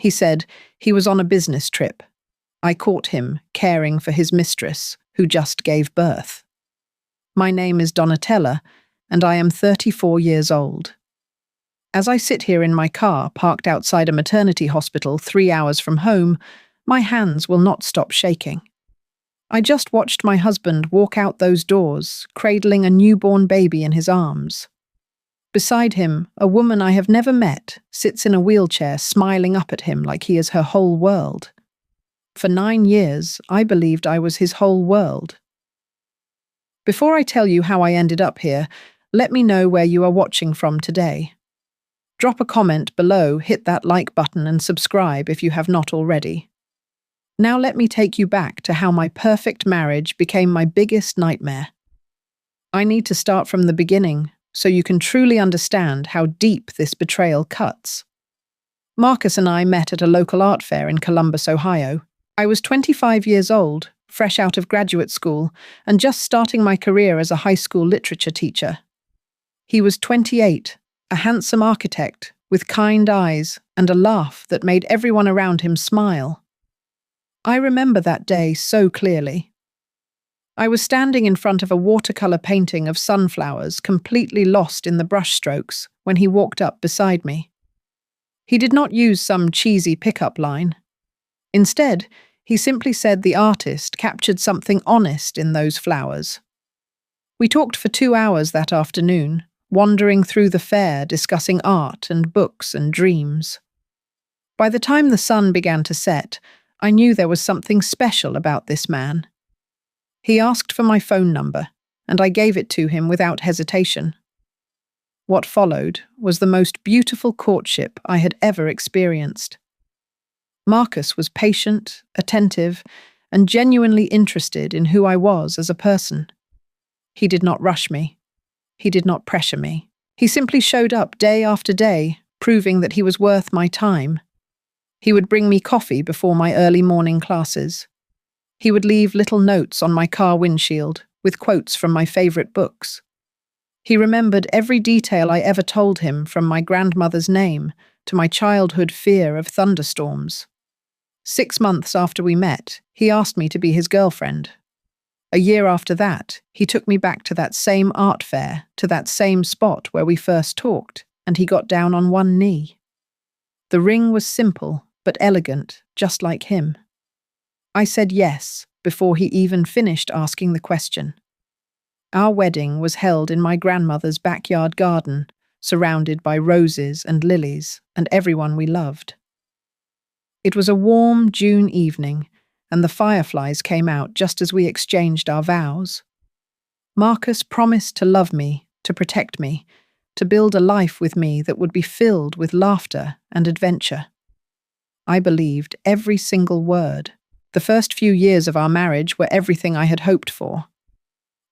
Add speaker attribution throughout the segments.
Speaker 1: He said he was on a business trip. I caught him caring for his mistress, who just gave birth. My name is Donatella, and I am 34 years old. As I sit here in my car, parked outside a maternity hospital 3 hours from home, my hands will not stop shaking. I just watched my husband walk out those doors, cradling a newborn baby in his arms. Beside him, a woman I have never met sits in a wheelchair, smiling up at him like he is her whole world. For 9 years, I believed I was his whole world. Before I tell you how I ended up here, let me know where you are watching from today. Drop a comment below, hit that like button, and subscribe if you have not already. Now let me take you back to how my perfect marriage became my biggest nightmare. I need to start from the beginning, so you can truly understand how deep this betrayal cuts. Marcus and I met at a local art fair in Columbus, Ohio. I was 25 years old, fresh out of graduate school, and just starting my career as a high school literature teacher. He was 28, a handsome architect with kind eyes and a laugh that made everyone around him smile. I remember that day so clearly. I was standing in front of a watercolor painting of sunflowers, completely lost in the brushstrokes, when he walked up beside me. He did not use some cheesy pickup line. Instead, he simply said the artist captured something honest in those flowers. We talked for 2 hours that afternoon, wandering through the fair, discussing art and books and dreams. By the time the sun began to set, I knew there was something special about this man. He asked for my phone number, and I gave it to him without hesitation. What followed was the most beautiful courtship I had ever experienced. Marcus was patient, attentive, and genuinely interested in who I was as a person. He did not rush me. He did not pressure me. He simply showed up day after day, proving that he was worth my time. He would bring me coffee before my early morning classes. He would leave little notes on my car windshield with quotes from my favorite books. He remembered every detail I ever told him, from my grandmother's name to my childhood fear of thunderstorms. 6 months after we met, he asked me to be his girlfriend. A year after that, he took me back to that same art fair, to that same spot where we first talked, and he got down on one knee. The ring was simple but elegant, just like him. I said yes before he even finished asking the question. Our wedding was held in my grandmother's backyard garden, surrounded by roses and lilies and everyone we loved. It was a warm June evening, and the fireflies came out just as we exchanged our vows. Marcus promised to love me, to protect me, to build a life with me that would be filled with laughter and adventure. I believed every single word. The first few years of our marriage were everything I had hoped for.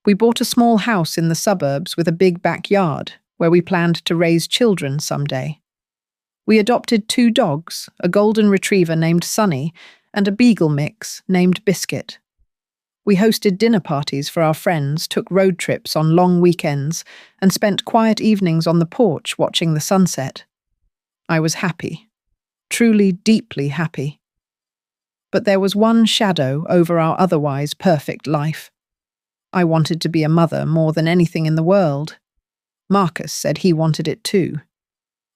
Speaker 1: We bought a small house in the suburbs with a big backyard, where we planned to raise children someday. We adopted 2 dogs, a golden retriever named Sunny and a beagle mix named Biscuit. We hosted dinner parties for our friends, took road trips on long weekends, and spent quiet evenings on the porch watching the sunset. I was happy, truly deeply happy. But there was one shadow over our otherwise perfect life. I wanted to be a mother more than anything in the world. Marcus said he wanted it too.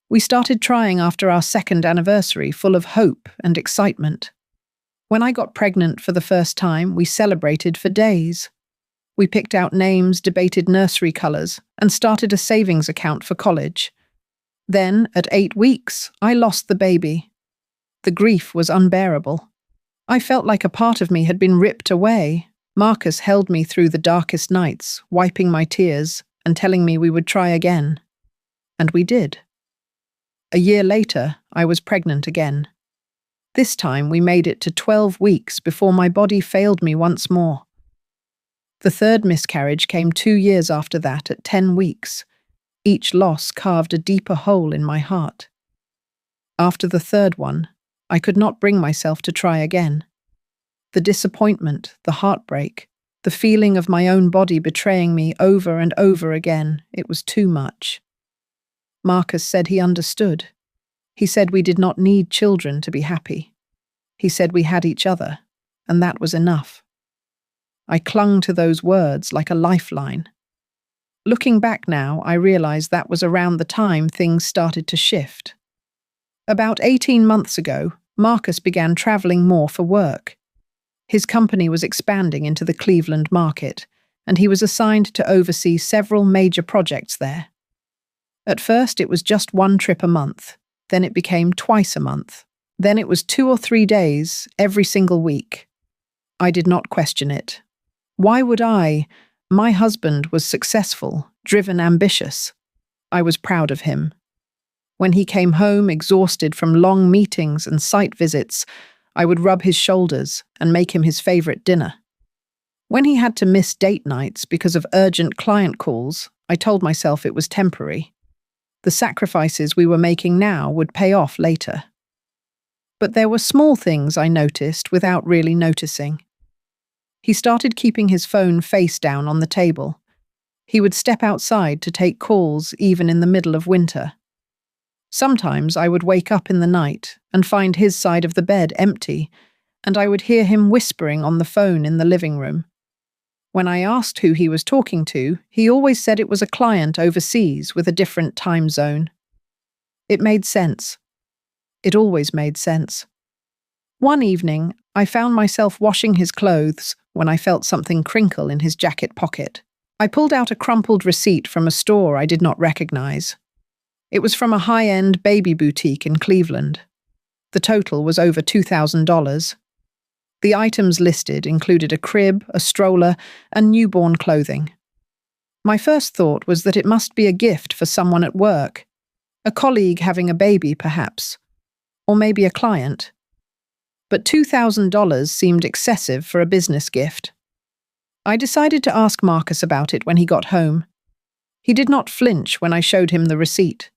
Speaker 1: We started trying after our 2nd anniversary, full of hope and excitement. When I got pregnant for the first time, we celebrated for days. We picked out names, debated nursery colours, and started a savings account for college. Then, at 8 weeks, I lost the baby. The grief was unbearable. I felt like a part of me had been ripped away. Marcus held me through the darkest nights, wiping my tears and telling me we would try again. And we did. A year later, I was pregnant again. This time we made it to 12 weeks before my body failed me once more. The 3rd miscarriage came 2 years after that at 10 weeks. Each loss carved a deeper hole in my heart. After the 3rd one, I could not bring myself to try again. The disappointment, the heartbreak, the feeling of my own body betraying me over and over again, it was too much. Marcus said he understood. He said we did not need children to be happy. He said we had each other, and that was enough. I clung to those words like a lifeline. Looking back now, I realize that was around the time things started to shift. About 18 months ago, Marcus began traveling more for work. His company was expanding into the Cleveland market, and he was assigned to oversee several major projects there. At first, it was just one trip a month. Then it became twice a month. Then it was 2 or 3 days every single week. I did not question it. Why would I? My husband was successful, driven, ambitious. I was proud of him. When he came home exhausted from long meetings and site visits, I would rub his shoulders and make him his favorite dinner. When he had to miss date nights because of urgent client calls, I told myself it was temporary. The sacrifices we were making now would pay off later. But there were small things I noticed without really noticing. He started keeping his phone face down on the table. He would step outside to take calls even in the middle of winter. Sometimes I would wake up in the night and find his side of the bed empty, and I would hear him whispering on the phone in the living room. When I asked who he was talking to, he always said it was a client overseas with a different time zone. It made sense. It always made sense. One evening, I found myself washing his clothes when I felt something crinkle in his jacket pocket. I pulled out a crumpled receipt from a store I did not recognize. It was from a high-end baby boutique in Cleveland. The total was over $2,000. The items listed included a crib, a stroller, and newborn clothing. My first thought was that it must be a gift for someone at work, a colleague having a baby perhaps, or maybe a client. But $2,000 seemed excessive for a business gift. I decided to ask Marcus about it when he got home. He did not flinch when I showed him the receipt.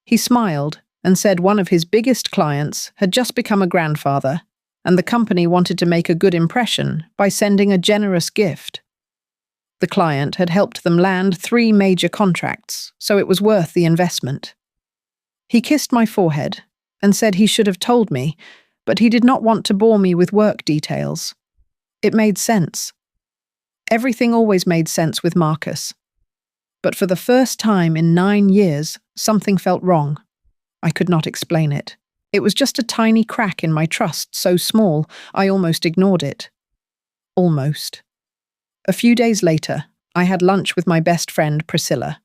Speaker 1: He smiled and said one of his biggest clients had just become a grandfather, and the company wanted to make a good impression by sending a generous gift. The client had helped them land 3 major contracts, so it was worth the investment. He kissed my forehead and said he should have told me, but he did not want to bore me with work details. It made sense. Everything always made sense with Marcus. But for the first time in 9 years, something felt wrong. I could not explain it. It was just a tiny crack in my trust, so small, I almost ignored it. Almost. A few days later, I had lunch with my best friend, Priscilla.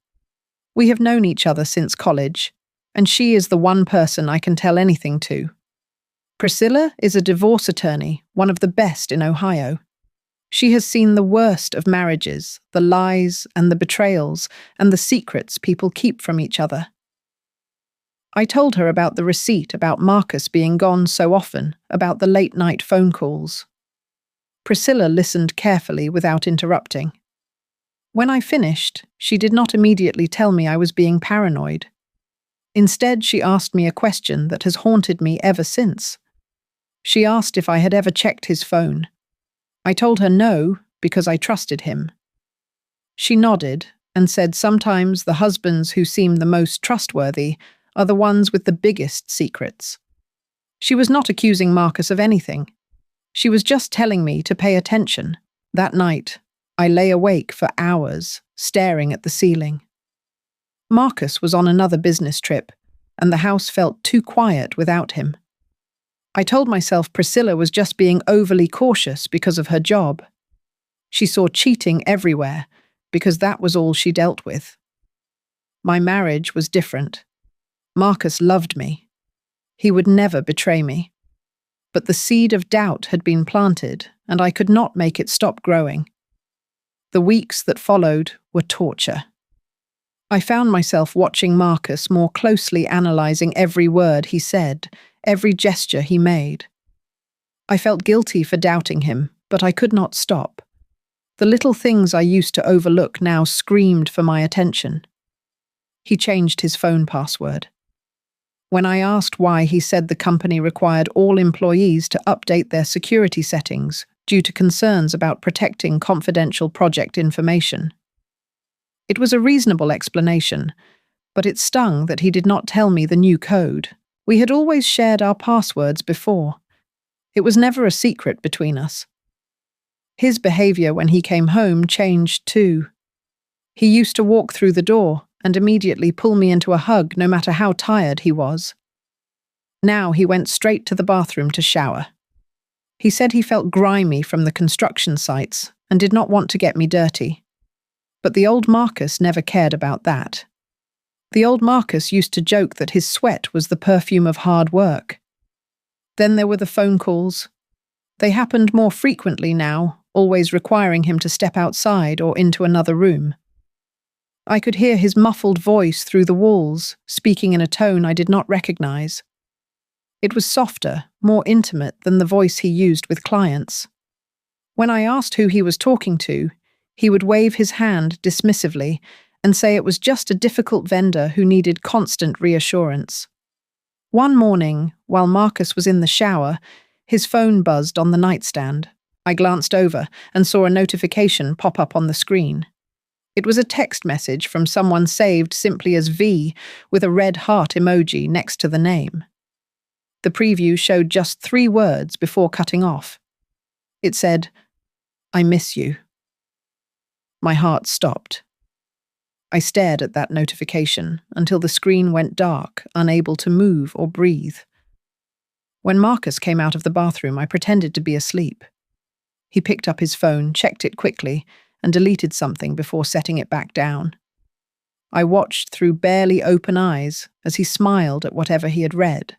Speaker 1: We have known each other since college, and she is the one person I can tell anything to. Priscilla is a divorce attorney, one of the best in Ohio. She has seen the worst of marriages, the lies and the betrayals, and the secrets people keep from each other. I told her about the receipt, about Marcus being gone so often, about the late-night phone calls. Priscilla listened carefully without interrupting. When I finished, she did not immediately tell me I was being paranoid. Instead, she asked me a question that has haunted me ever since. She asked if I had ever checked his phone. I told her no, because I trusted him. She nodded and said sometimes the husbands who seem the most trustworthy are the ones with the biggest secrets. She was not accusing Marcus of anything. She was just telling me to pay attention. That night, I lay awake for hours, staring at the ceiling. Marcus was on another business trip, and the house felt too quiet without him. I told myself Priscilla was just being overly cautious because of her job. She saw cheating everywhere, because that was all she dealt with. My marriage was different. Marcus loved me. He would never betray me. But the seed of doubt had been planted, and I could not make it stop growing. The weeks that followed were torture. I found myself watching Marcus more closely, analysing every word he said, every gesture he made. I felt guilty for doubting him, but I could not stop. The little things I used to overlook now screamed for my attention. He changed his phone password. When I asked why, he said the company required all employees to update their security settings due to concerns about protecting confidential project information. It was a reasonable explanation, but it stung that he did not tell me the new code. We had always shared our passwords before. It was never a secret between us. His behavior when he came home changed too. He used to walk through the door and immediately pull me into a hug no matter how tired he was. Now he went straight to the bathroom to shower. He said he felt grimy from the construction sites and did not want to get me dirty. But the old Marcus never cared about that. The old Marcus used to joke that his sweat was the perfume of hard work. Then there were the phone calls. They happened more frequently now, always requiring him to step outside or into another room. I could hear his muffled voice through the walls, speaking in a tone I did not recognize. It was softer, more intimate than the voice he used with clients. When I asked who he was talking to, he would wave his hand dismissively and say it was just a difficult vendor who needed constant reassurance. One morning, while Marcus was in the shower, his phone buzzed on the nightstand. I glanced over and saw a notification pop up on the screen. It was a text message from someone saved simply as V with a red heart emoji next to the name. The preview showed just 3 words before cutting off. It said, "I miss you." My heart stopped. I stared at that notification until the screen went dark, unable to move or breathe. When Marcus came out of the bathroom, I pretended to be asleep. He picked up his phone, checked it quickly, and deleted something before setting it back down. I watched through barely open eyes as he smiled at whatever he had read.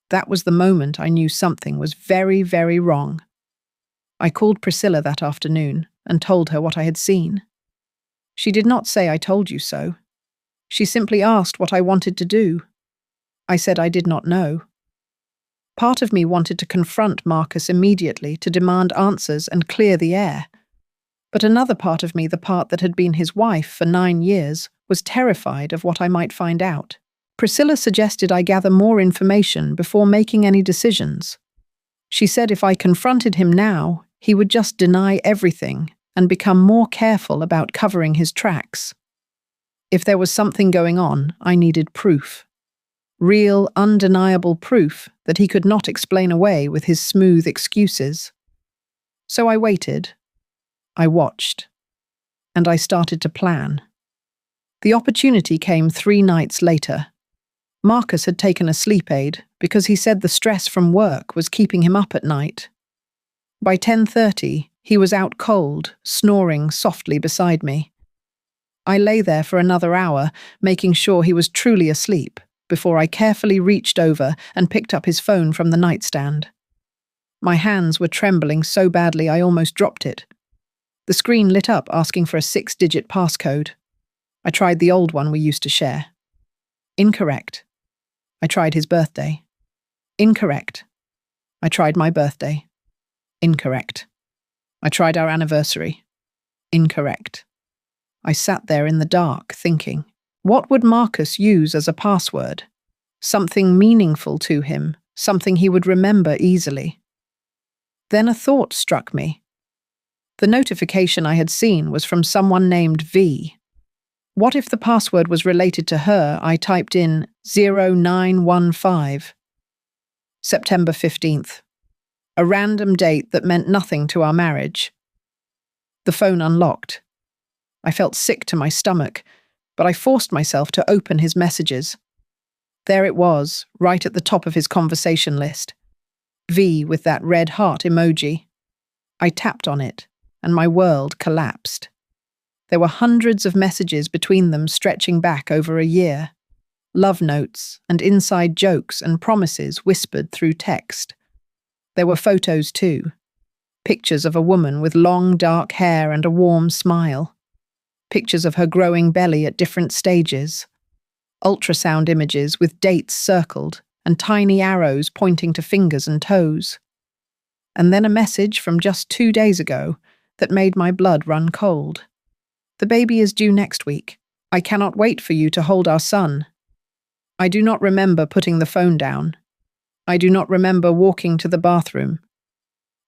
Speaker 1: That was the moment I knew something was very, very wrong. I called Priscilla that afternoon and told her what I had seen. She did not say I told you so. She simply asked what I wanted to do. I said I did not know. Part of me wanted to confront Marcus immediately to demand answers and clear the air. But another part of me, the part that had been his wife for 9 years, was terrified of what I might find out. Priscilla suggested I gather more information before making any decisions. She said if I confronted him now, he would just deny everything and become more careful about covering his tracks. If there was something going on, I needed proof. Real, undeniable proof that he could not explain away with his smooth excuses. So I waited. I watched. And I started to plan. The opportunity came 3 nights later. Marcus had taken a sleep aid because he said the stress from work was keeping him up at night. By 10:30, he was out cold, snoring softly beside me. I lay there for another hour, making sure he was truly asleep, before I carefully reached over and picked up his phone from the nightstand. My hands were trembling so badly I almost dropped it. The screen lit up asking for a 6-digit passcode. I tried the old one we used to share. Incorrect. I tried his birthday. Incorrect. I tried my birthday. Incorrect. I tried our anniversary. Incorrect. I sat there in the dark, thinking, what would Marcus use as a password? Something meaningful to him, something he would remember easily. Then a thought struck me. The notification I had seen was from someone named V. What if the password was related to her? I typed in 0915. September 15th. A random date that meant nothing to our marriage. The phone unlocked. I felt sick to my stomach, but I forced myself to open his messages. There it was, right at the top of his conversation list. V with that red heart emoji. I tapped on it, and my world collapsed. There were hundreds of messages between them stretching back over a year. Love notes and inside jokes and promises whispered through text. There were photos too. Pictures of a woman with long dark hair and a warm smile. Pictures of her growing belly at different stages. Ultrasound images with dates circled and tiny arrows pointing to fingers and toes. And then a message from just 2 days ago that made my blood run cold. The baby is due next week. I cannot wait for you to hold our son. I do not remember putting the phone down. I do not remember walking to the bathroom.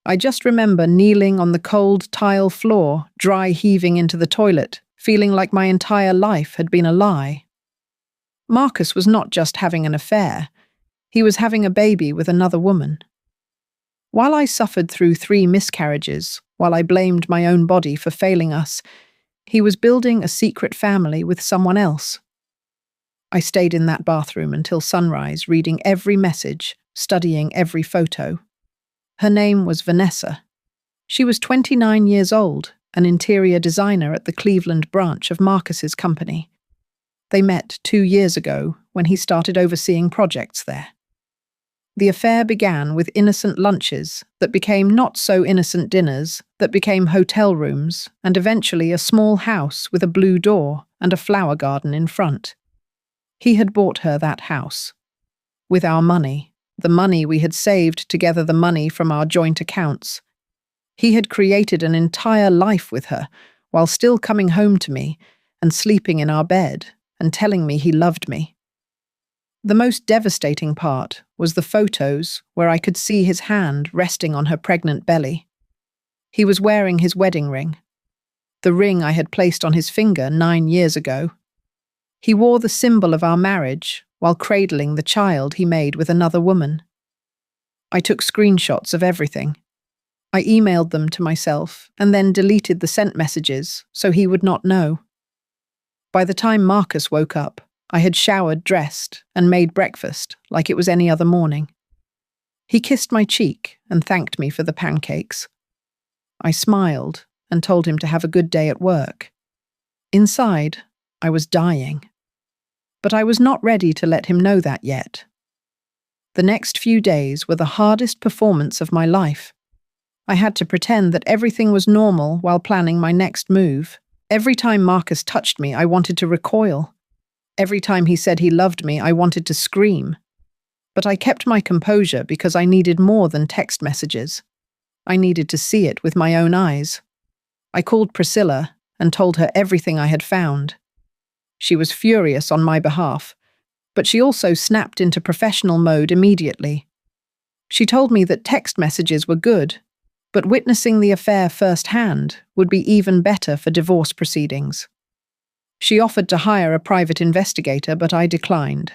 Speaker 1: I just remember kneeling on the cold tile floor, dry heaving into the toilet, feeling like my entire life had been a lie. Marcus was not just having an affair. He was having a baby with another woman. While I suffered through 3 miscarriages, while I blamed my own body for failing us, he was building a secret family with someone else. I stayed in that bathroom until sunrise, reading every message, studying every photo. Her name was Vanessa. She was 29 years old, an interior designer at the Cleveland branch of Marcus's company. They met 2 years ago when he started overseeing projects there. The affair began with innocent lunches that became not-so-innocent dinners that became hotel rooms and eventually a small house with a blue door and a flower garden in front. He had bought her that house. With our money, the money we had saved together, the money from our joint accounts. He had created an entire life with her while still coming home to me and sleeping in our bed and telling me he loved me. The most devastating part was the photos where I could see his hand resting on her pregnant belly. He was wearing his wedding ring, the ring I had placed on his finger 9 years ago. He wore the symbol of our marriage while cradling the child he made with another woman. I took screenshots of everything. I emailed them to myself and then deleted the sent messages so he would not know. By the time Marcus woke up, I had showered, dressed, and made breakfast like it was any other morning. He kissed my cheek and thanked me for the pancakes. I smiled and told him to have a good day at work. Inside, I was dying. But I was not ready to let him know that yet. The next few days were the hardest performance of my life. I had to pretend that everything was normal while planning my next move. Every time Marcus touched me, I wanted to recoil. Every time he said he loved me, I wanted to scream. But I kept my composure because I needed more than text messages. I needed to see it with my own eyes. I called Priscilla and told her everything I had found. She was furious on my behalf, but she also snapped into professional mode immediately. She told me that text messages were good, but witnessing the affair firsthand would be even better for divorce proceedings. She offered to hire a private investigator, but I declined.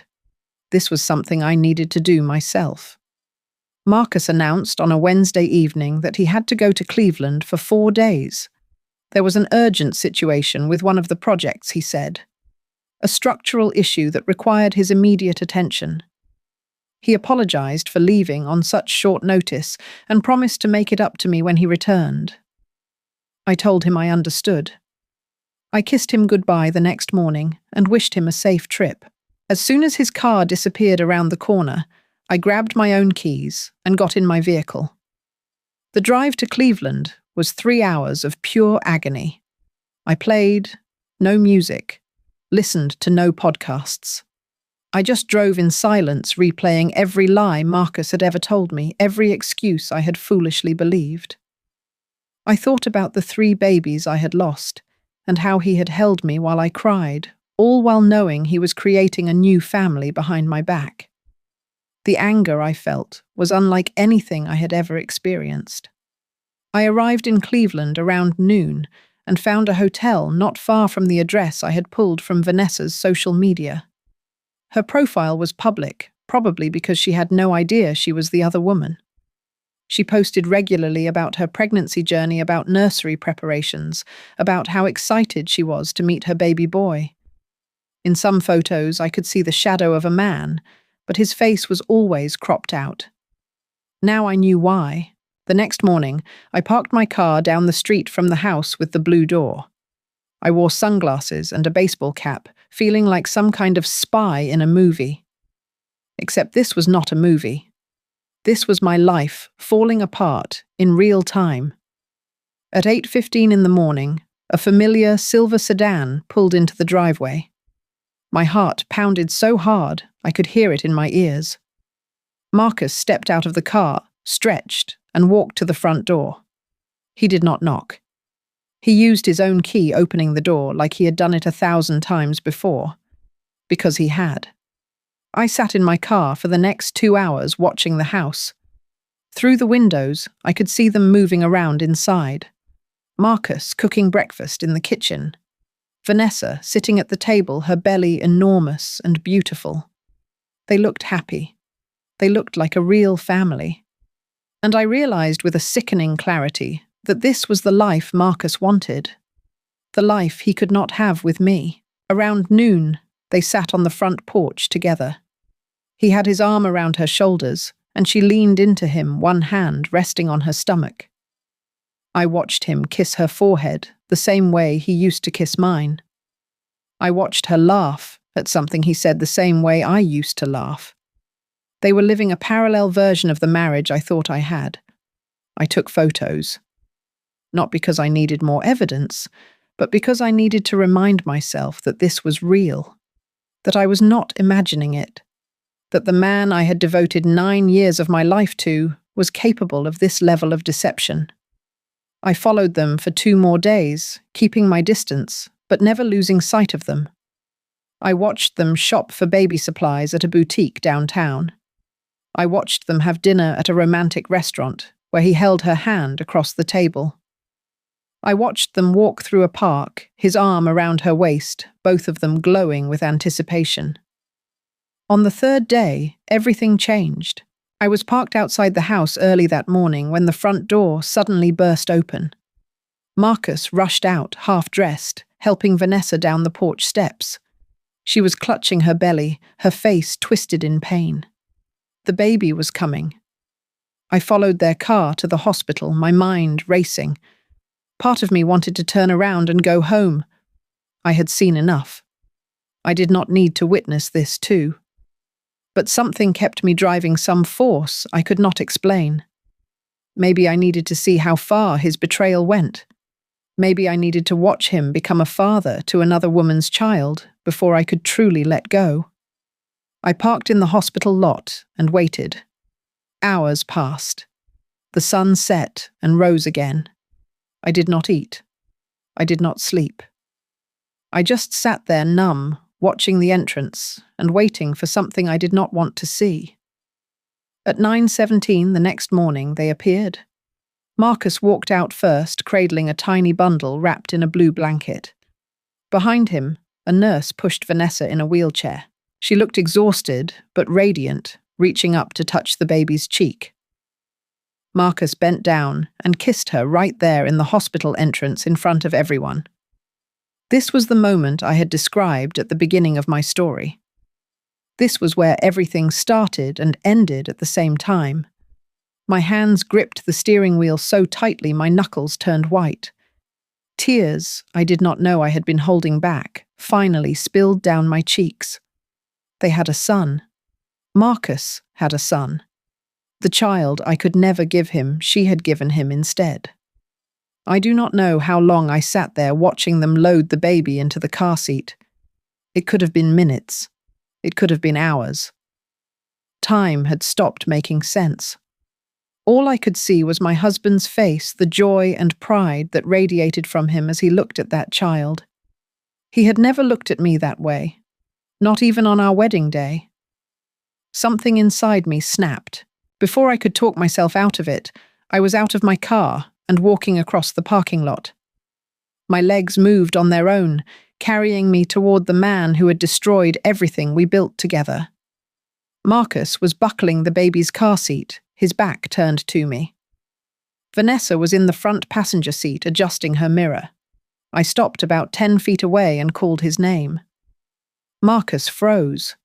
Speaker 1: This was something I needed to do myself. Marcus announced on a Wednesday evening that he had to go to Cleveland for 4 days. There was an urgent situation with one of the projects, he said. A structural issue that required his immediate attention. He apologized for leaving on such short notice and promised to make it up to me when he returned. I told him I understood. I kissed him goodbye the next morning and wished him a safe trip. As soon as his car disappeared around the corner, I grabbed my own keys and got in my vehicle. The drive to Cleveland was 3 hours of pure agony. I played no music, listened to no podcasts. I just drove in silence, replaying every lie Marcus had ever told me, every excuse I had foolishly believed. I thought about the 3 babies I had lost, and how he had held me while I cried, all while knowing he was creating a new family behind my back. The anger I felt was unlike anything I had ever experienced. I arrived in Cleveland around noon and found a hotel not far from the address I had pulled from Vanessa's social media. Her profile was public, probably because she had no idea she was the other woman. She posted regularly about her pregnancy journey, about nursery preparations, about how excited she was to meet her baby boy. In some photos, I could see the shadow of a man, but his face was always cropped out. Now I knew why. The next morning, I parked my car down the street from the house with the blue door. I wore sunglasses and a baseball cap, feeling like some kind of spy in a movie. Except this was not a movie. This was my life falling apart in real time. At 8:15 in the morning, a familiar silver sedan pulled into the driveway. My heart pounded so hard I could hear it in my ears. Marcus stepped out of the car, stretched, and walked to the front door. He did not knock. He used his own key opening the door like he had done it 1,000 times before. Because he had. I sat in my car for the next 2 hours watching the house. Through the windows, I could see them moving around inside. Marcus cooking breakfast in the kitchen. Vanessa sitting at the table, her belly enormous and beautiful. They looked happy. They looked like a real family. And I realized with a sickening clarity that this was the life Marcus wanted. The life he could not have with me. Around noon, they sat on the front porch together. He had his arm around her shoulders, and she leaned into him, one hand resting on her stomach. I watched him kiss her forehead the same way he used to kiss mine. I watched her laugh at something he said the same way I used to laugh. They were living a parallel version of the marriage I thought I had. I took photos. Not because I needed more evidence, but because I needed to remind myself that this was real, that I was not imagining it, that the man I had devoted 9 years of my life to was capable of this level of deception. I followed them for 2 more days, keeping my distance, but never losing sight of them. I watched them shop for baby supplies at a boutique downtown. I watched them have dinner at a romantic restaurant where he held her hand across the table. I watched them walk through a park, his arm around her waist, both of them glowing with anticipation. On the 3rd day, everything changed. I was parked outside the house early that morning when the front door suddenly burst open. Marcus rushed out, half-dressed, helping Vanessa down the porch steps. She was clutching her belly, her face twisted in pain. The baby was coming. I followed their car to the hospital, my mind racing. Part of me wanted to turn around and go home. I had seen enough. I did not need to witness this too. But something kept me driving, some force I could not explain. Maybe I needed to see how far his betrayal went. Maybe I needed to watch him become a father to another woman's child before I could truly let go. I parked in the hospital lot and waited. Hours passed. The sun set and rose again. I did not eat. I did not sleep. I just sat there numb, watching the entrance and waiting for something I did not want to see. At 9:17 the next morning, they appeared. Marcus walked out first, cradling a tiny bundle wrapped in a blue blanket. Behind him, a nurse pushed Vanessa in a wheelchair. She looked exhausted, but radiant, reaching up to touch the baby's cheek. Marcus bent down and kissed her right there in the hospital entrance in front of everyone. This was the moment I had described at the beginning of my story. This was where everything started and ended at the same time. My hands gripped the steering wheel so tightly my knuckles turned white. Tears I did not know I had been holding back finally spilled down my cheeks. They had a son. Marcus had a son. The child I could never give him, she had given him instead. I do not know how long I sat there watching them load the baby into the car seat. It could have been minutes. It could have been hours. Time had stopped making sense. All I could see was my husband's face, the joy and pride that radiated from him as he looked at that child. He had never looked at me that way, not even on our wedding day. Something inside me snapped. Before I could talk myself out of it, I was out of my car and walking across the parking lot. My legs moved on their own, carrying me toward the man who had destroyed everything we built together. Marcus was buckling the baby's car seat, his back turned to me. Vanessa was in the front passenger seat adjusting her mirror. I stopped about 10 feet away and called his name. Marcus froze.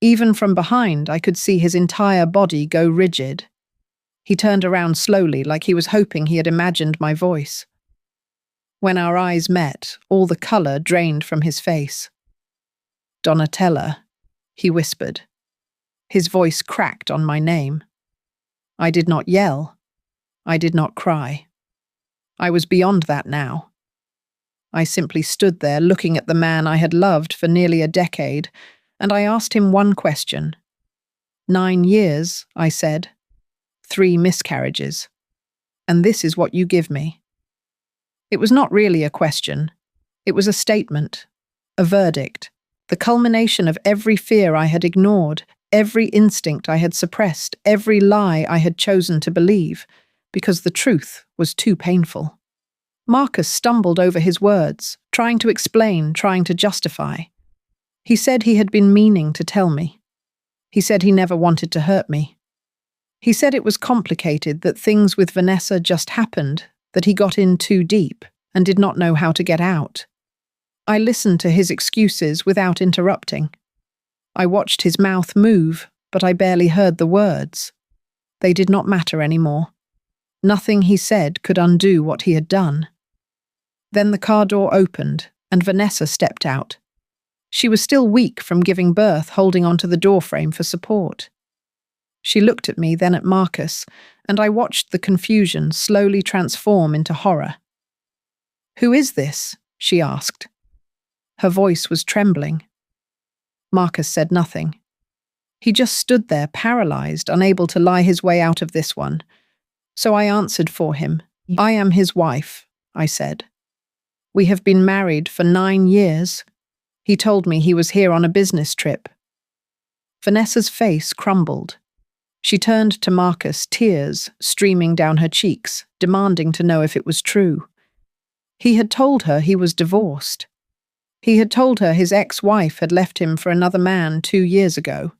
Speaker 1: Even from behind, I could see his entire body go rigid. He turned around slowly, like he was hoping he had imagined my voice. When our eyes met, all the colour drained from his face. "Donatella," he whispered. His voice cracked on my name. I did not yell. I did not cry. I was beyond that now. I simply stood there looking at the man I had loved for nearly a decade, and I asked him one question. 9 years, I said. 3 miscarriages. And this is what you give me. It was not really a question. It was a statement, a verdict, the culmination of every fear I had ignored, every instinct I had suppressed, every lie I had chosen to believe, because the truth was too painful. Marcus stumbled over his words, trying to explain, trying to justify. He said he had been meaning to tell me. He said he never wanted to hurt me. He said it was complicated, that things with Vanessa just happened, that he got in too deep and did not know how to get out. I listened to his excuses without interrupting. I watched his mouth move, but I barely heard the words. They did not matter anymore. Nothing he said could undo what he had done. Then the car door opened, and Vanessa stepped out. She was still weak from giving birth, holding onto the doorframe for support. She looked at me, then at Marcus, and I watched the confusion slowly transform into horror. "Who is this?" she asked. Her voice was trembling. Marcus said nothing. He just stood there, paralyzed, unable to lie his way out of this one. So I answered for him. "I am his wife," I said. "We have been married for 9 years. He told me he was here on a business trip." Vanessa's face crumbled. She turned to Marcus, tears streaming down her cheeks, demanding to know if it was true. He had told her he was divorced. He had told her his ex-wife had left him for another man 2 years ago.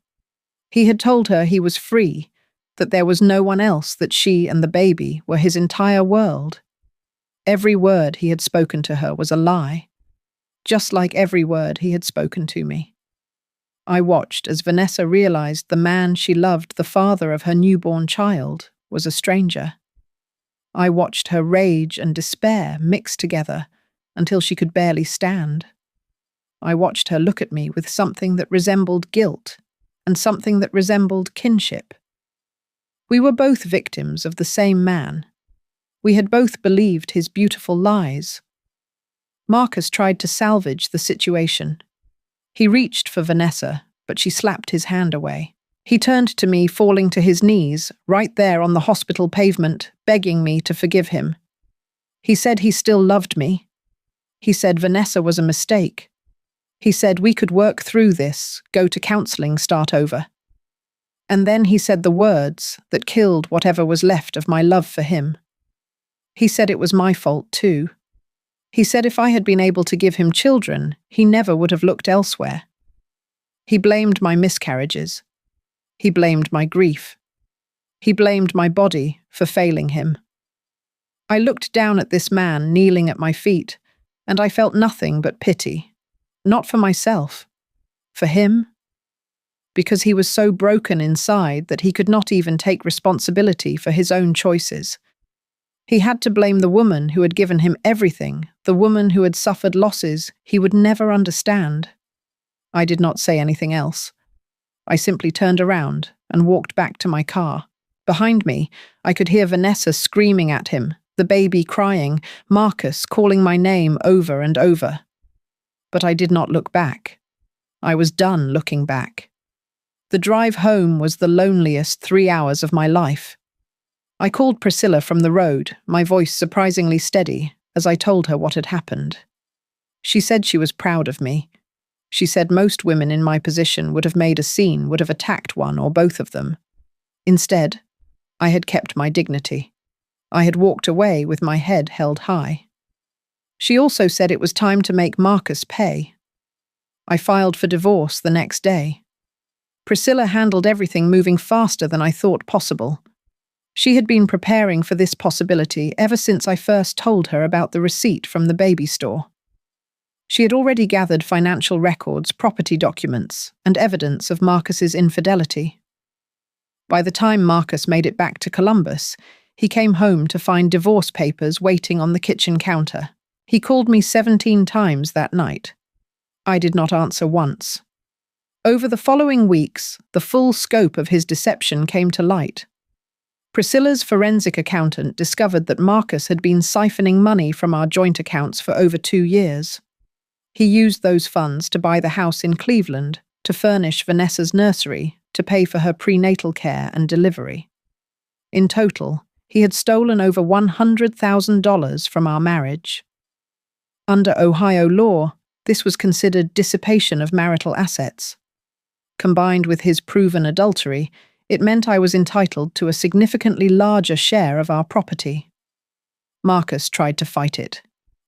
Speaker 1: He had told her he was free, that there was no one else, that she and the baby were his entire world. Every word he had spoken to her was a lie, just like every word he had spoken to me. I watched as Vanessa realized the man she loved, the father of her newborn child, was a stranger. I watched her rage and despair mix together until she could barely stand. I watched her look at me with something that resembled guilt and something that resembled kinship. We were both victims of the same man. We had both believed his beautiful lies. Marcus tried to salvage the situation. He reached for Vanessa, but she slapped his hand away. He turned to me, falling to his knees, right there on the hospital pavement, begging me to forgive him. He said he still loved me. He said Vanessa was a mistake. He said we could work through this, go to counseling, start over. And then he said the words that killed whatever was left of my love for him. He said it was my fault too. He said if I had been able to give him children, he never would have looked elsewhere. He blamed my miscarriages. He blamed my grief. He blamed my body for failing him. I looked down at this man kneeling at my feet, and I felt nothing but pity. Not for myself. For him. Because he was so broken inside that he could not even take responsibility for his own choices. He had to blame the woman who had given him everything, the woman who had suffered losses he would never understand. I did not say anything else. I simply turned around and walked back to my car. Behind me, I could hear Vanessa screaming at him, the baby crying, Marcus calling my name over and over. But I did not look back. I was done looking back. The drive home was the loneliest 3 hours of my life. I called Priscilla from the road, my voice surprisingly steady, as I told her what had happened. She said she was proud of me. She said most women in my position would have made a scene, would have attacked one or both of them. Instead, I had kept my dignity. I had walked away with my head held high. She also said it was time to make Marcus pay. I filed for divorce the next day. Priscilla handled everything moving faster than I thought possible. She had been preparing for this possibility ever since I first told her about the receipt from the baby store. She had already gathered financial records, property documents, and evidence of Marcus's infidelity. By the time Marcus made it back to Columbus, he came home to find divorce papers waiting on the kitchen counter. He called me 17 times that night. I did not answer once. Over the following weeks, the full scope of his deception came to light. Priscilla's forensic accountant discovered that Marcus had been siphoning money from our joint accounts for over 2 years. He used those funds to buy the house in Cleveland, to furnish Vanessa's nursery, to pay for her prenatal care and delivery. In total, he had stolen over $100,000 from our marriage. Under Ohio law, this was considered dissipation of marital assets. Combined with his proven adultery, it meant I was entitled to a significantly larger share of our property. Marcus tried to fight it.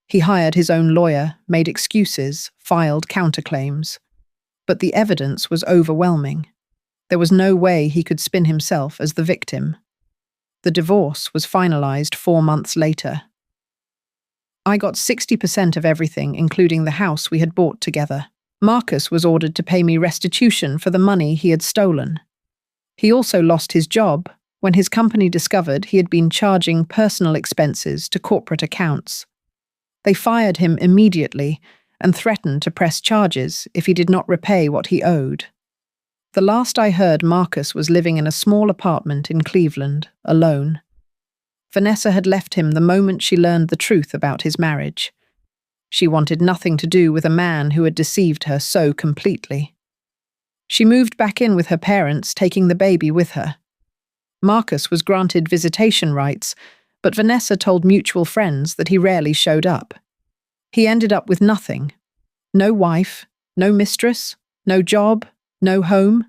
Speaker 1: He hired his own lawyer, made excuses, filed counterclaims. But the evidence was overwhelming. There was no way he could spin himself as the victim. The divorce was finalized 4 months later. I got 60% of everything, including the house we had bought together. Marcus was ordered to pay me restitution for the money he had stolen. He also lost his job when his company discovered he had been charging personal expenses to corporate accounts. They fired him immediately and threatened to press charges if he did not repay what he owed. The last I heard, Marcus was living in a small apartment in Cleveland, alone. Vanessa had left him the moment she learned the truth about his marriage. She wanted nothing to do with a man who had deceived her so completely. She moved back in with her parents, taking the baby with her. Marcus was granted visitation rights, but Vanessa told mutual friends that he rarely showed up. He ended up with nothing. No wife, no mistress, no job, no home.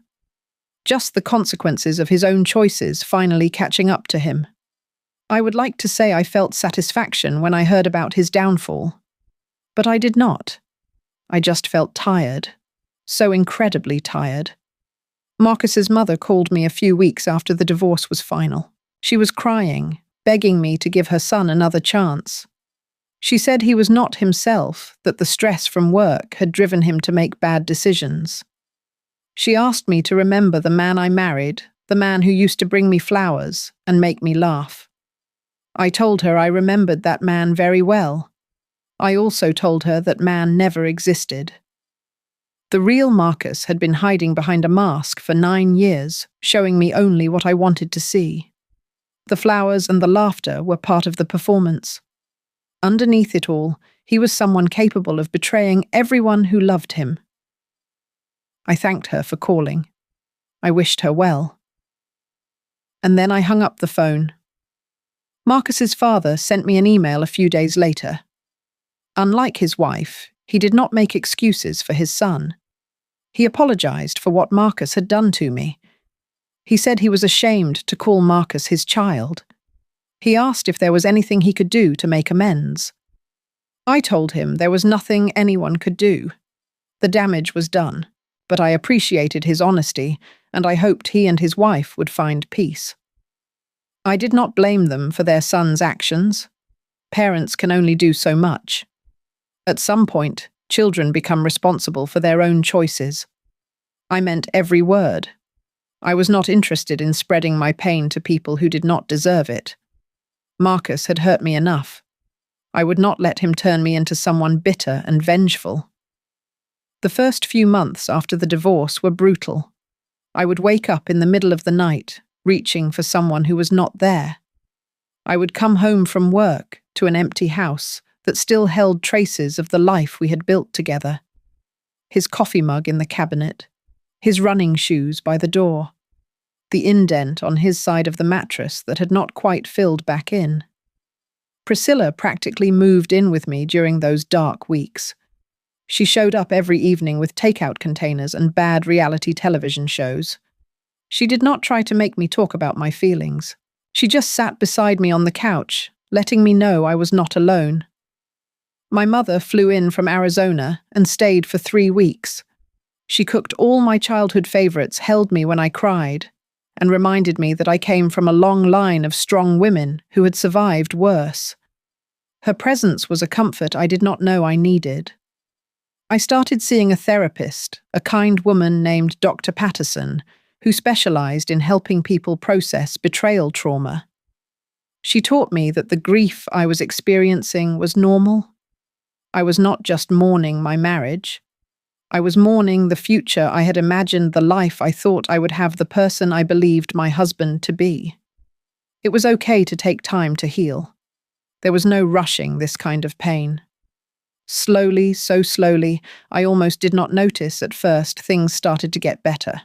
Speaker 1: Just the consequences of his own choices finally catching up to him. I would like to say I felt satisfaction when I heard about his downfall. But I did not. I just felt tired. So incredibly tired. Marcus's mother called me a few weeks after the divorce was final. She was crying, begging me to give her son another chance. She said he was not himself, that the stress from work had driven him to make bad decisions. She asked me to remember the man I married, the man who used to bring me flowers and make me laugh. I told her I remembered that man very well. I also told her that man never existed. The real Marcus had been hiding behind a mask for 9 years, showing me only what I wanted to see. The flowers and the laughter were part of the performance. Underneath it all, he was someone capable of betraying everyone who loved him. I thanked her for calling. I wished her well. And then I hung up the phone. Marcus's father sent me an email a few days later. Unlike his wife, he did not make excuses for his son. He apologized for what Marcus had done to me. He said he was ashamed to call Marcus his child. He asked if there was anything he could do to make amends. I told him there was nothing anyone could do. The damage was done, but I appreciated his honesty, and I hoped he and his wife would find peace. I did not blame them for their son's actions. Parents can only do so much. At some point, children become responsible for their own choices. I meant every word. I was not interested in spreading my pain to people who did not deserve it. Marcus had hurt me enough. I would not let him turn me into someone bitter and vengeful. The first few months after the divorce were brutal. I would wake up in the middle of the night, reaching for someone who was not there. I would come home from work to an empty house that still held traces of the life we had built together. His coffee mug in the cabinet, his running shoes by the door, the indent on his side of the mattress that had not quite filled back in. Priscilla practically moved in with me during those dark weeks. She showed up every evening with takeout containers and bad reality television shows. She did not try to make me talk about my feelings. She just sat beside me on the couch, letting me know I was not alone. My mother flew in from Arizona and stayed for 3 weeks. She cooked all my childhood favorites, held me when I cried, and reminded me that I came from a long line of strong women who had survived worse. Her presence was a comfort I did not know I needed. I started seeing a therapist, a kind woman named Dr. Patterson, who specialized in helping people process betrayal trauma. She taught me that the grief I was experiencing was normal. I was not just mourning my marriage. I was mourning the future I had imagined, the life I thought I would have, the person I believed my husband to be. It was okay to take time to heal. There was no rushing this kind of pain. Slowly, so slowly, I almost did not notice at first, things started to get better.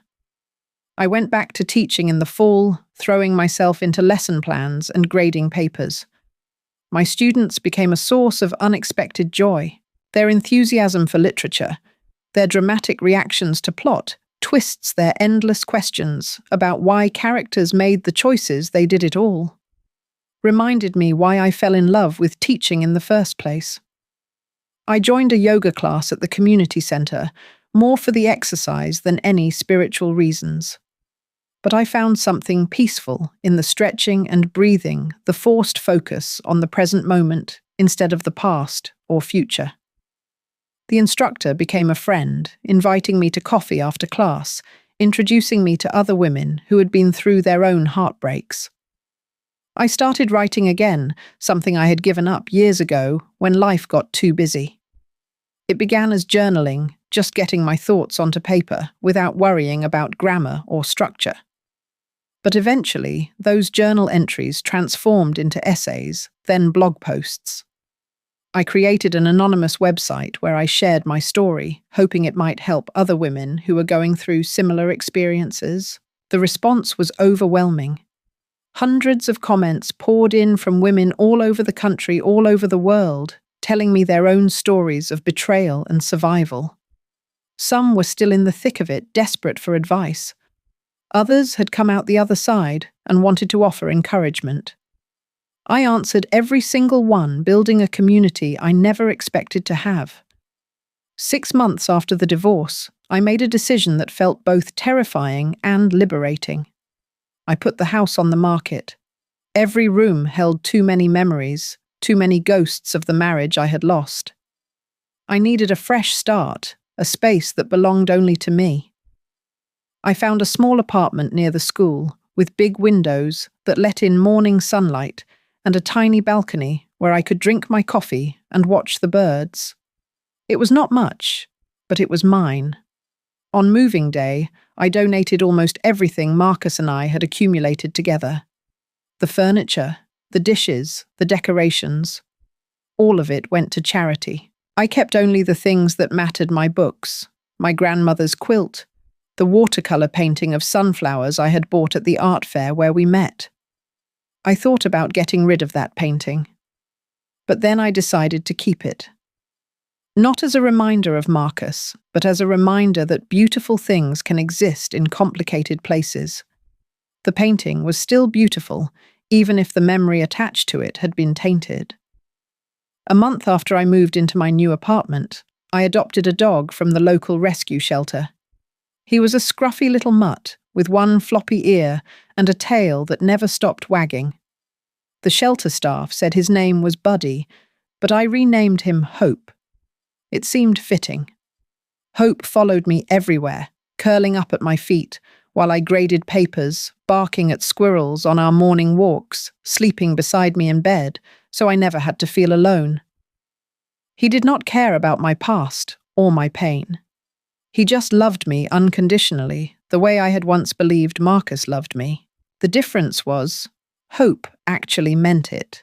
Speaker 1: I went back to teaching in the fall, throwing myself into lesson plans and grading papers. My students became a source of unexpected joy. Their enthusiasm for literature, their dramatic reactions to plot, twists, their endless questions about why characters made the choices they did, it all reminded me why I fell in love with teaching in the first place. I joined a yoga class at the community center, more for the exercise than any spiritual reasons. But I found something peaceful in the stretching and breathing, the forced focus on the present moment instead of the past or future. The instructor became a friend, inviting me to coffee after class, introducing me to other women who had been through their own heartbreaks. I started writing again, something I had given up years ago when life got too busy. It began as journaling, just getting my thoughts onto paper without worrying about grammar or structure. But eventually, those journal entries transformed into essays, then blog posts. I created an anonymous website where I shared my story, hoping it might help other women who were going through similar experiences. The response was overwhelming. Hundreds of comments poured in from women all over the country, all over the world, telling me their own stories of betrayal and survival. Some were still in the thick of it, desperate for advice. Others had come out the other side and wanted to offer encouragement. I answered every single one, building a community I never expected to have. 6 months after the divorce, I made a decision that felt both terrifying and liberating. I put the house on the market. Every room held too many memories, too many ghosts of the marriage I had lost. I needed a fresh start, a space that belonged only to me. I found a small apartment near the school, with big windows that let in morning sunlight and a tiny balcony where I could drink my coffee and watch the birds. It was not much, but it was mine. On moving day, I donated almost everything Marcus and I had accumulated together. The furniture, the dishes, the decorations, all of it went to charity. I kept only the things that mattered: my books, my grandmother's quilt, the watercolor painting of sunflowers I had bought at the art fair where we met. I thought about getting rid of that painting, but then I decided to keep it. Not as a reminder of Marcus, but as a reminder that beautiful things can exist in complicated places. The painting was still beautiful, even if the memory attached to it had been tainted. A month after I moved into my new apartment, I adopted a dog from the local rescue shelter. He was a scruffy little mutt with one floppy ear and a tail that never stopped wagging. The shelter staff said his name was Buddy, but I renamed him Hope. It seemed fitting. Hope followed me everywhere, curling up at my feet while I graded papers, barking at squirrels on our morning walks, sleeping beside me in bed, so I never had to feel alone. He did not care about my past or my pain. He just loved me unconditionally, the way I had once believed Marcus loved me. The difference was, Hope actually meant it.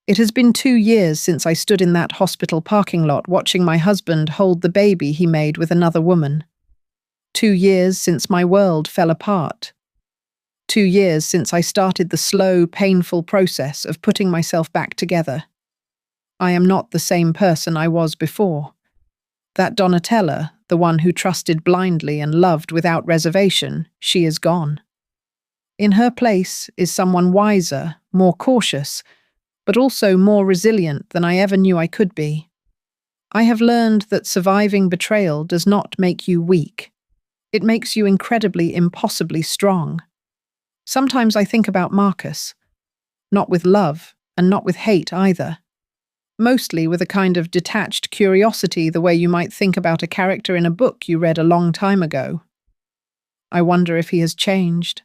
Speaker 1: It has been 2 years since I stood in that hospital parking lot watching my husband hold the baby he made with another woman. 2 years since my world fell apart. 2 years since I started the slow, painful process of putting myself back together. I am not the same person I was before. That Donatella, the one who trusted blindly and loved without reservation, she is gone. In her place is someone wiser, more cautious, but also more resilient than I ever knew I could be. I have learned that surviving betrayal does not make you weak. It makes you incredibly, impossibly strong. Sometimes I think about Marcus, not with love and not with hate either. Mostly with a kind of detached curiosity, the way you might think about a character in a book you read a long time ago. I wonder if he has changed.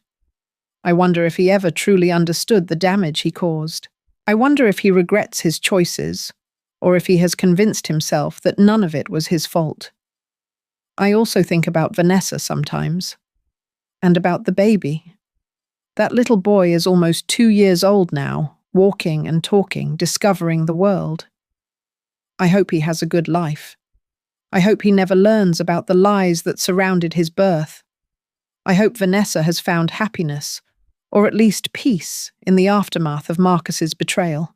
Speaker 1: I wonder if he ever truly understood the damage he caused. I wonder if he regrets his choices, or if he has convinced himself that none of it was his fault. I also think about Vanessa sometimes, and about the baby. That little boy is almost 2 years old now, walking and talking, discovering the world. I hope he has a good life. I hope he never learns about the lies that surrounded his birth. I hope Vanessa has found happiness, or at least peace, in the aftermath of Marcus's betrayal.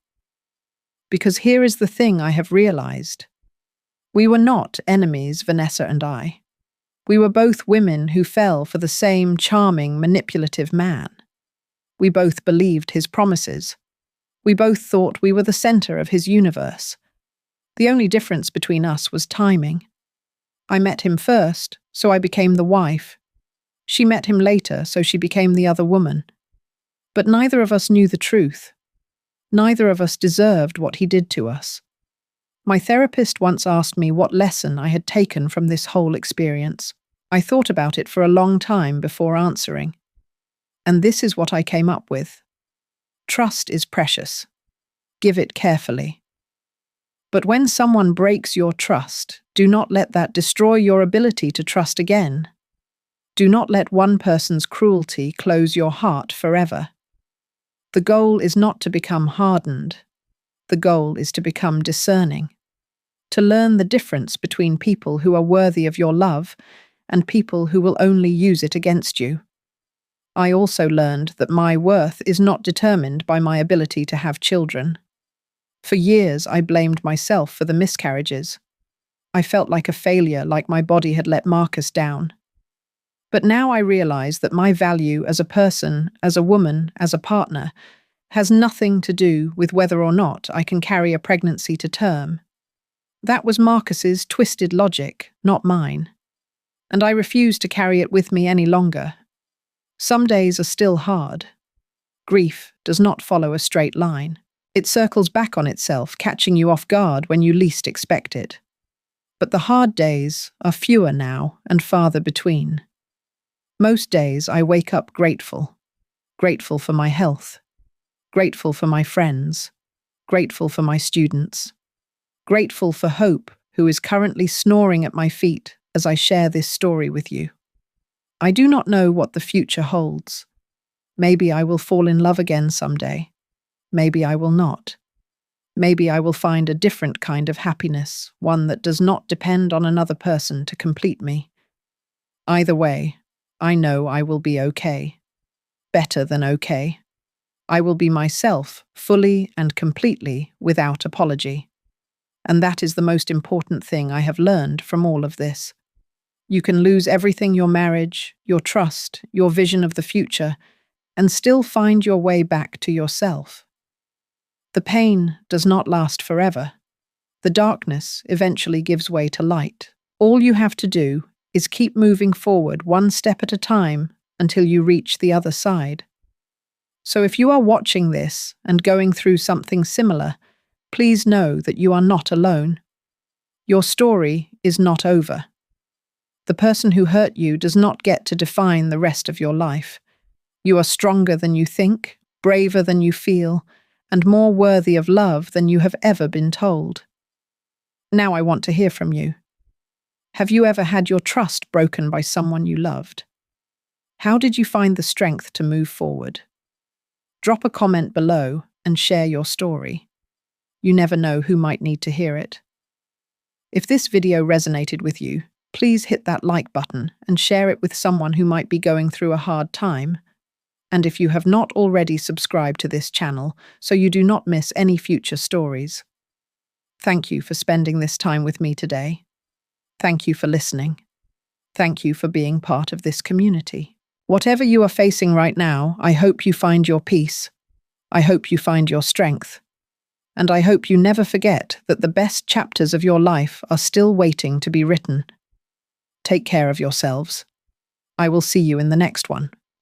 Speaker 1: Because here is the thing I have realized. We were not enemies, Vanessa and I. We were both women who fell for the same charming, manipulative man. We both believed his promises. We both thought we were the center of his universe. The only difference between us was timing. I met him first, so I became the wife. She met him later, so she became the other woman. But neither of us knew the truth. Neither of us deserved what he did to us. My therapist once asked me what lesson I had taken from this whole experience. I thought about it for a long time before answering. And this is what I came up with. Trust is precious. Give it carefully. But when someone breaks your trust, do not let that destroy your ability to trust again. Do not let one person's cruelty close your heart forever. The goal is not to become hardened. The goal is to become discerning. To learn the difference between people who are worthy of your love and people who will only use it against you. I also learned that my worth is not determined by my ability to have children. For years, I blamed myself for the miscarriages. I felt like a failure, like my body had let Marcus down. But now I realize that my value as a person, as a woman, as a partner, has nothing to do with whether or not I can carry a pregnancy to term. That was Marcus's twisted logic, not mine. And I refuse to carry it with me any longer. Some days are still hard. Grief does not follow a straight line. It circles back on itself, catching you off guard when you least expect it. But the hard days are fewer now and farther between. Most days I wake up grateful. Grateful for my health. Grateful for my friends. Grateful for my students. Grateful for Hope, who is currently snoring at my feet as I share this story with you. I do not know what the future holds. Maybe I will fall in love again someday. Maybe I will not. Maybe I will find a different kind of happiness, one that does not depend on another person to complete me. Either way, I know I will be okay. Better than okay. I will be myself, fully and completely, without apology. And that is the most important thing I have learned from all of this. You can lose everything: your marriage, your trust, your vision of the future, and still find your way back to yourself. The pain does not last forever. The darkness eventually gives way to light. All you have to do is keep moving forward one step at a time until you reach the other side. So if you are watching this and going through something similar, please know that you are not alone. Your story is not over. The person who hurt you does not get to define the rest of your life. You are stronger than you think, braver than you feel, and more worthy of love than you have ever been told. Now I want to hear from you. Have you ever had your trust broken by someone you loved? How did you find the strength to move forward? Drop a comment below and share your story. You never know who might need to hear it. If this video resonated with you, please hit that like button and share it with someone who might be going through a hard time. And if you have not already subscribed to this channel so you do not miss any future stories. Thank you for spending this time with me today. Thank you for listening. Thank you for being part of this community. Whatever you are facing right now, I hope you find your peace. I hope you find your strength. And I hope you never forget that the best chapters of your life are still waiting to be written. Take care of yourselves. I will see you in the next one.